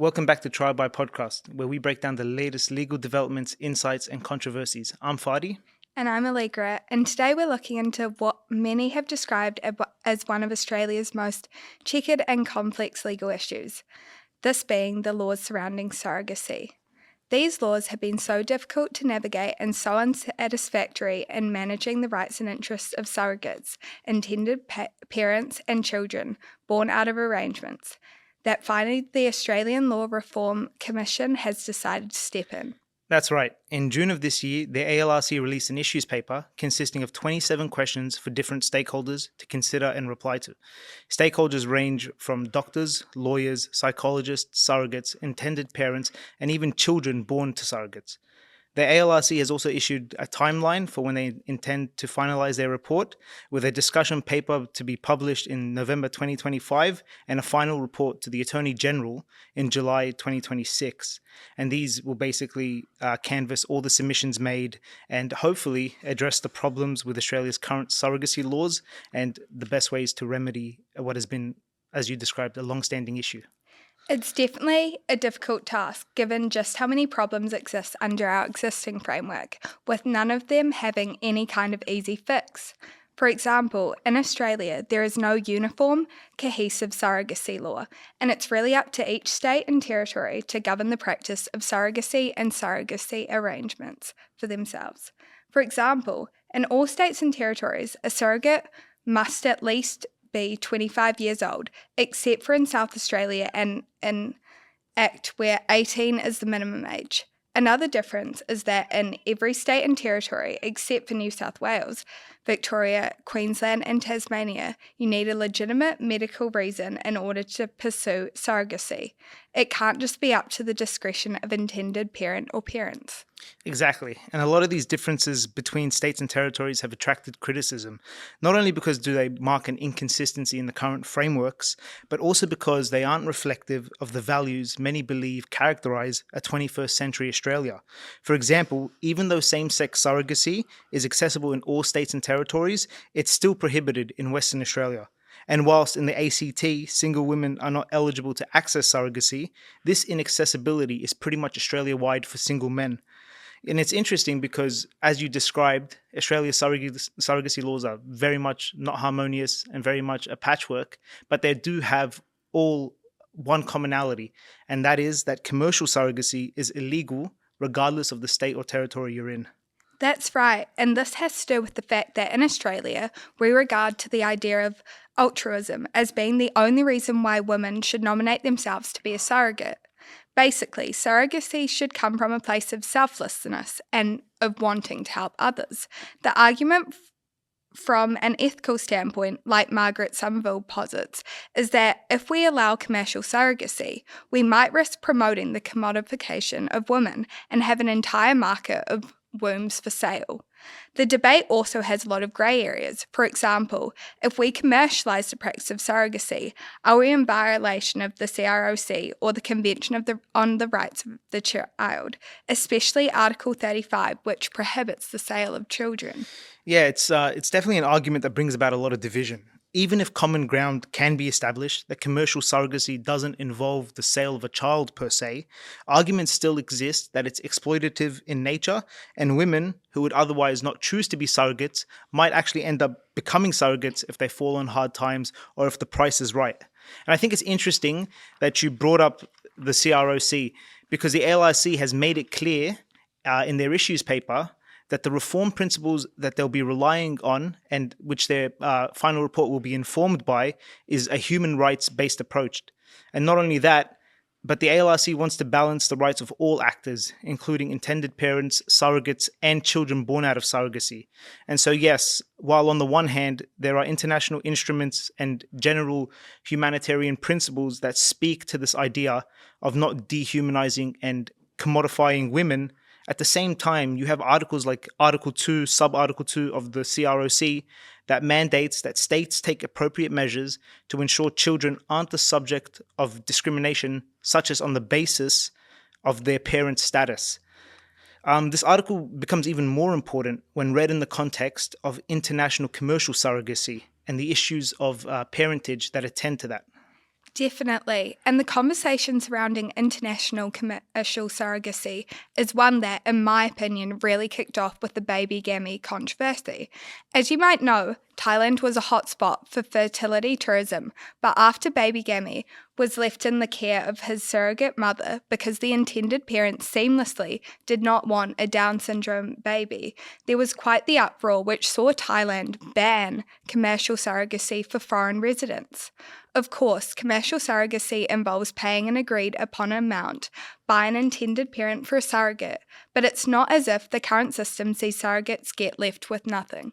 Welcome back to Trial by Podcast, where we break down the latest legal developments, insights, and controversies. I'm Fadi. And I'm Allegra, and today we're looking into what many have described as one of Australia's most checkered and complex legal issues, this being the laws surrounding surrogacy. These laws have been so difficult to navigate and so unsatisfactory in managing the rights and interests of surrogates, intended parents and children born out of arrangements, that finally the Australian Law Reform Commission has decided to step in. That's right. In June of this year, the ALRC released an issues paper consisting of 27 questions for different stakeholders to consider and reply to. Stakeholders range from doctors, lawyers, psychologists, surrogates, intended parents, and even children born to surrogates. The ALRC has also issued a timeline for when they intend to finalise their report, with a discussion paper to be published in November 2025 and a final report to the Attorney General in July 2026. And these will basically canvass all the submissions made and hopefully address the problems with Australia's current surrogacy laws and the best ways to remedy what has been, as you described, a long-standing issue. It's definitely a difficult task given just how many problems exist under our existing framework, with none of them having any kind of easy fix. For example, in Australia, there is no uniform, cohesive surrogacy law, and it's really up to each state and territory to govern the practice of surrogacy and surrogacy arrangements for themselves. For example, in all states and territories, a surrogate must at least be 25 years old, except for in South Australia and an Act where 18 is the minimum age. Another difference is that in every state and territory, except for New South Wales, Victoria, Queensland and Tasmania, you need a legitimate medical reason in order to pursue surrogacy. It can't just be up to the discretion of intended parent or parents. Exactly. And a lot of these differences between states and territories have attracted criticism, not only because do they mark an inconsistency in the current frameworks, but also because they aren't reflective of the values many believe characterize a 21st century Australia. For example, even though same-sex surrogacy is accessible in all states and territories, it's still prohibited in Western Australia. And whilst in the ACT, single women are not eligible to access surrogacy, this inaccessibility is pretty much Australia-wide for single men. And it's interesting because, as you described, Australia's surrogacy laws are very much not harmonious and very much a patchwork, but they do have all one commonality, and that is that commercial surrogacy is illegal regardless of the state or territory you're in. That's right, and this has to do with the fact that in Australia, we regard to the idea of altruism as being the only reason why women should nominate themselves to be a surrogate. Basically, surrogacy should come from a place of selflessness and of wanting to help others. The argument from an ethical standpoint, like Margaret Somerville posits, is that if we allow commercial surrogacy, we might risk promoting the commodification of women and have an entire market of wombs for sale. The debate also has a lot of grey areas. For example, if we commercialise the practice of surrogacy, are we in violation of the CROC or the Convention on the Rights of the Child, especially Article 35, which prohibits the sale of children? Yeah, it's definitely an argument that brings about a lot of division. Even if common ground can be established that commercial surrogacy doesn't involve the sale of a child per se, arguments still exist that it's exploitative in nature, and women who would otherwise not choose to be surrogates might actually end up becoming surrogates if they fall on hard times or if the price is right. And I think it's interesting that you brought up the CROC, because the ALRC has made it clear in their issues paper that the reform principles that they'll be relying on, and which their final report will be informed by, is a human rights-based approach. And not only that, but the ALRC wants to balance the rights of all actors, including intended parents, surrogates, and children born out of surrogacy. And so yes, while on the one hand, there are international instruments and general humanitarian principles that speak to this idea of not dehumanizing and commodifying women, at the same time, you have articles like Article 2, Sub-Article 2 of the CROC that mandates that states take appropriate measures to ensure children aren't the subject of discrimination, such as on the basis of their parent status. This article becomes even more important when read in the context of international commercial surrogacy and the issues of parentage that attend to that. Definitely. And the conversation surrounding international commercial surrogacy is one that, in my opinion, really kicked off with the baby gammy controversy. As you might know, Thailand was a hotspot for fertility tourism, but after baby gammy was left in the care of his surrogate mother because the intended parents seamlessly did not want a Down syndrome baby, there was quite the uproar which saw Thailand ban commercial surrogacy for foreign residents. Of course, commercial surrogacy involves paying an agreed upon amount by an intended parent for a surrogate, but it's not as if the current system sees surrogates get left with nothing.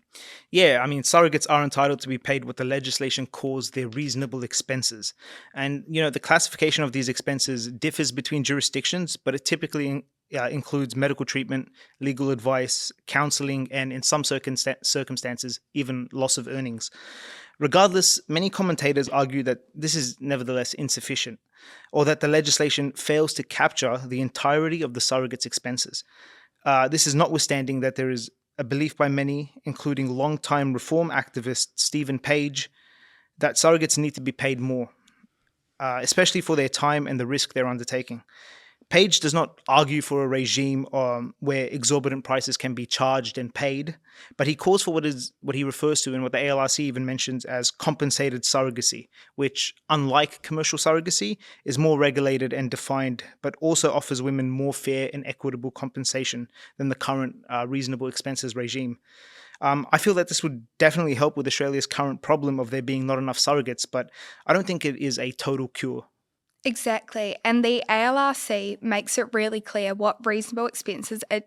Yeah, I mean, surrogates are entitled to be paid what the legislation calls their reasonable expenses. And, the classification of these expenses differs between jurisdictions, but it typically includes medical treatment, legal advice, counseling, and in some circumstances, even loss of earnings. Regardless, many commentators argue that this is nevertheless insufficient, or that the legislation fails to capture the entirety of the surrogate's expenses. This is notwithstanding that there is a belief by many, including longtime reform activist Stephen Page, that surrogates need to be paid more, especially for their time and the risk they're undertaking. Page does not argue for a regime where exorbitant prices can be charged and paid, but he calls for what he refers to and what the ALRC even mentions as compensated surrogacy, which, unlike commercial surrogacy, is more regulated and defined, but also offers women more fair and equitable compensation than the current reasonable expenses regime. I feel that this would definitely help with Australia's current problem of there being not enough surrogates, but I don't think it is a total cure. Exactly, and the ALRC makes it really clear what reasonable expenses are,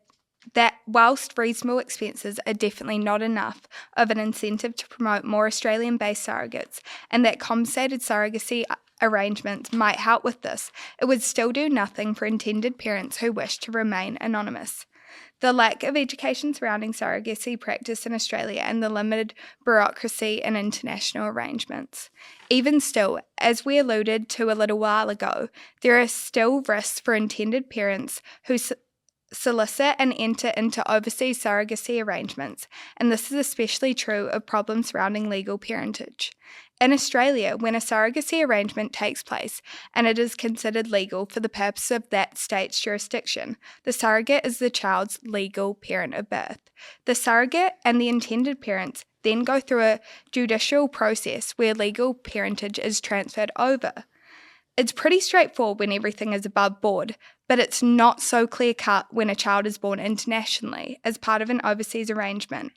that whilst reasonable expenses are definitely not enough of an incentive to promote more Australian-based surrogates, and that compensated surrogacy arrangements might help with this, it would still do nothing for intended parents who wish to remain anonymous. The lack of education surrounding surrogacy practice in Australia and the limited bureaucracy in international arrangements. Even still, as we alluded to a little while ago, there are still risks for intended parents who solicit and enter into overseas surrogacy arrangements, and this is especially true of problems surrounding legal parentage. In Australia, when a surrogacy arrangement takes place and it is considered legal for the purpose of that state's jurisdiction, the surrogate is the child's legal parent of birth. The surrogate and the intended parents then go through a judicial process where legal parentage is transferred over. It's pretty straightforward when everything is above board, but it's not so clear-cut when a child is born internationally as part of an overseas arrangement.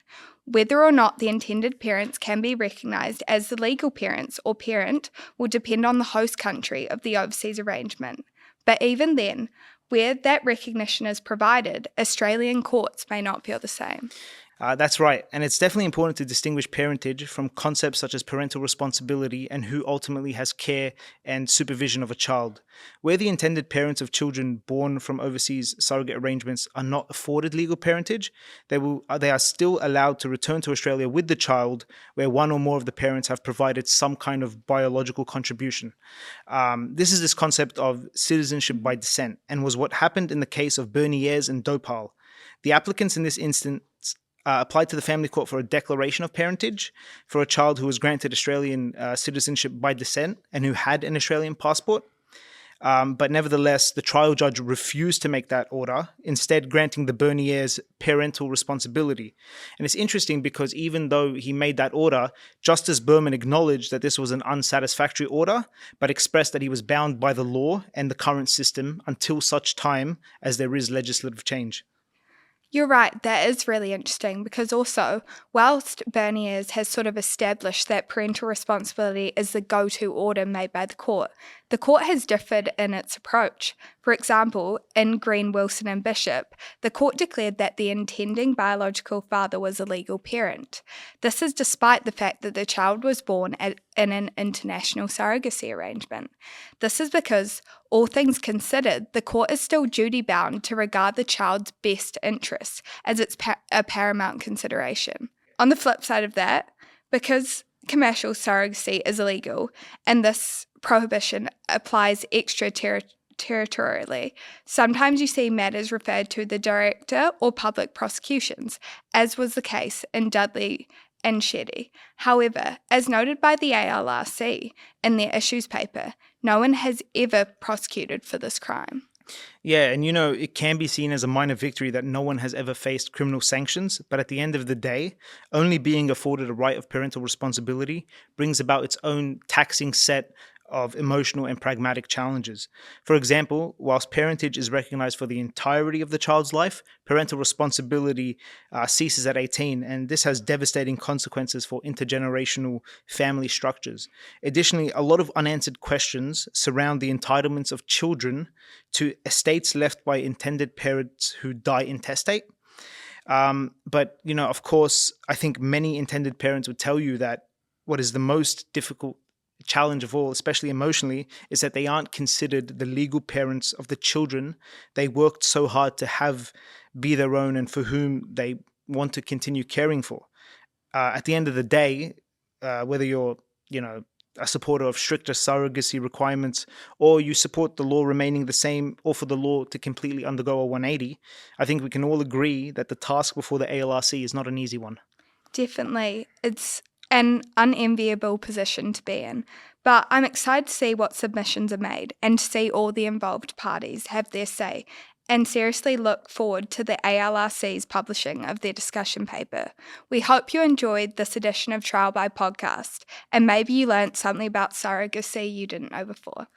Whether or not the intended parents can be recognised as the legal parents or parent will depend on the host country of the overseas arrangement. But even then, where that recognition is provided, Australian courts may not feel the same. That's right, and it's definitely important to distinguish parentage from concepts such as parental responsibility and who ultimately has care and supervision of a child. Where the intended parents of children born from overseas surrogate arrangements are not afforded legal parentage, they are still allowed to return to Australia with the child where one or more of the parents have provided some kind of biological contribution. This is this concept of citizenship by descent and was what happened in the case of Bernie Ayres and Dopal. The applicants in this instance applied to the family court for a declaration of parentage for a child who was granted Australian citizenship by descent and who had an Australian passport. But nevertheless, the trial judge refused to make that order, instead granting the Bernie Ayres parental responsibility. And it's interesting because even though he made that order, Justice Berman acknowledged that this was an unsatisfactory order, but expressed that he was bound by the law and the current system until such time as there is legislative change. You're right, that is really interesting because also, whilst Bernie Ayres has sort of established that parental responsibility is the go-to order made by the court has differed in its approach. For example, in Green, Wilson and Bishop, the court declared that the intending biological father was a legal parent. This is despite the fact that the child was born in an international surrogacy arrangement. This is because, all things considered, the court is still duty-bound to regard the child's best interests as its a paramount consideration. On the flip side of that, because commercial surrogacy is illegal and this prohibition applies extraterritorially, sometimes you see matters referred to the director or public prosecutions, as was the case in Dudley and Shetty. However, as noted by the ALRC in their issues paper, no one has ever prosecuted for this crime. Yeah, and it can be seen as a minor victory that no one has ever faced criminal sanctions, but at the end of the day, only being afforded a right of parental responsibility brings about its own taxing set of emotional and pragmatic challenges. For example, whilst parentage is recognized for the entirety of the child's life, parental responsibility ceases at 18, and this has devastating consequences for intergenerational family structures. Additionally, a lot of unanswered questions surround the entitlements of children to estates left by intended parents who die intestate. But of course, I think many intended parents would tell you that what is the most difficult challenge of all, especially emotionally, is that they aren't considered the legal parents of the children they worked so hard to have be their own and for whom they want to continue caring for. At the end of the day, whether you're, a supporter of stricter surrogacy requirements, or you support the law remaining the same, or for the law to completely undergo a 180, I think we can all agree that the task before the ALRC is not an easy one. Definitely. It's an unenviable position to be in, but I'm excited to see what submissions are made and to see all the involved parties have their say, and seriously look forward to the ALRC's publishing of their discussion paper. We hope you enjoyed this edition of Trial by Podcast, and maybe you learnt something about surrogacy you didn't know before.